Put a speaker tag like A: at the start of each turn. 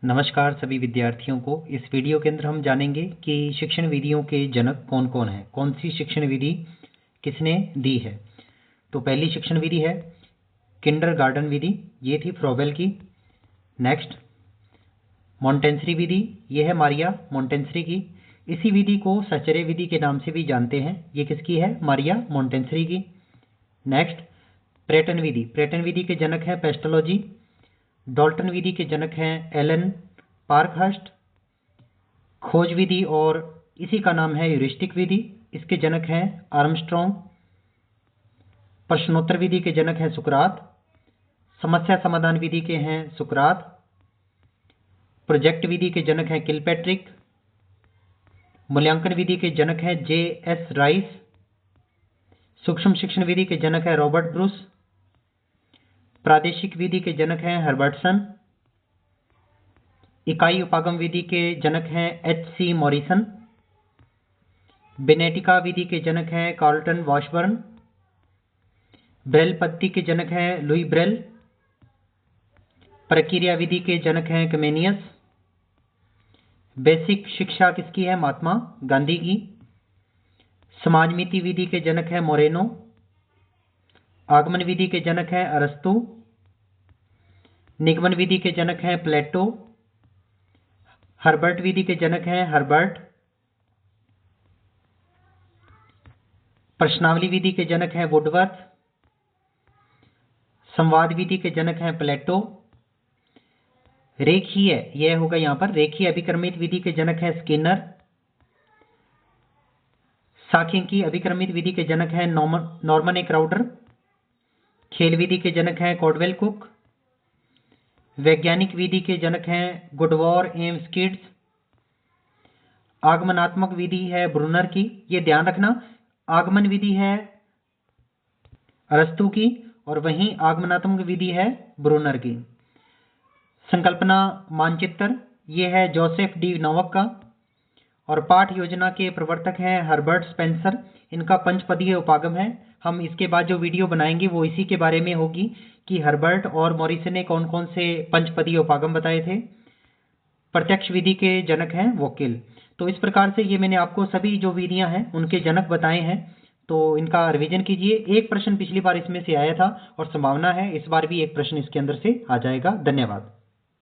A: नमस्कार सभी विद्यार्थियों को। इस वीडियो के अंदर हम जानेंगे कि शिक्षण विधियों के जनक कौन कौन हैं, कौन सी शिक्षण विधि किसने दी है। तो पहली शिक्षण विधि है किंडरगार्टन विधि, ये थी फ्रोबेल की। नेक्स्ट मॉन्टेसरी विधि, ये है मारिया मॉन्टेसरी की। इसी विधि को सचरे विधि के नाम से भी जानते हैं, ये किसकी है? मारिया मॉन्टेसरी की। नेक्स्ट प्रेटन विधि, प्रेटन विधि के जनक हैं पेस्टोलॉजी। डाल्टन विधि के जनक हैं एलन पार्कहर्स्ट। खोज विधि और इसी का नाम है ह्यूरिस्टिक विधि, इसके जनक हैं आर्मस्ट्रॉन्ग। प्रश्नोत्तर विधि के जनक हैं सुकरात। समस्या समाधान विधि के हैं सुकरात। प्रोजेक्ट विधि के जनक हैं किलपैट्रिक। मूल्यांकन विधि के जनक हैं जे.एस. राइस। सूक्ष्म शिक्षण विधि के जनक हैं रॉबर्ट ब्रूस। प्रादेशिक विधि के जनक हैं हर्बर्टसन। इकाई उपागम विधि के जनक हैं एच.सी. मॉरिसन। बेनेटिका विधि के जनक हैं कार्लटन वॉशबर्न। ब्रेल पद्धति के जनक हैं लुई ब्रेल। प्रक्रिया विधि के जनक हैं कमेनियस। बेसिक शिक्षा किसकी है? महात्मा गांधी की। समाजमिति विधि के जनक हैं मोरेनो। आगमन विधि के जनक हैं अरस्तु। निगमन विधि के जनक हैं प्लेटो। हर्बर्ट विधि के जनक हैं हर्बर्ट। प्रश्नावली विधि के जनक हैं वुडवर्थ। संवाद विधि के जनक हैं प्लेटो। रेखीय, यह होगा यहां पर रेखीय अभिक्रमित विधि के जनक हैं स्किनर। सांख्यिकी अभिक्रमित विधि के जनक हैं नॉर्मन ए क्राउडर। खेल विधि के जनक हैं कॉडवेल कुक। वैज्ञानिक विधि के जनक हैं गुडवॉर एम स्किड्स। आगमनात्मक विधि है ब्रूनर की, ये ध्यान रखना। आगमन विधि है अरस्तु की और वहीं आगमनात्मक विधि है ब्रूनर की। संकल्पना मानचित्र, ये है जोसेफ डी नोवक का। और पाठ योजना के प्रवर्तक हैं हर्बर्ट स्पेंसर। इनका पंचपदीय उपागम है। हम इसके बाद जो वीडियो बनाएंगे वो इसी के बारे में होगी कि हर्बर्ट और मॉरिसन ने कौन कौन से पंचपदीय उपागम बताए थे। प्रत्यक्ष विधि के जनक हैं वोकिल। तो इस प्रकार से ये मैंने आपको सभी जो विधियां हैं उनके जनक बताए हैं, तो इनका रिवीजन कीजिए। एक प्रश्न पिछली बार इसमें से आया था और संभावना है इस बार भी एक प्रश्न इसके अंदर से आ जाएगा। धन्यवाद।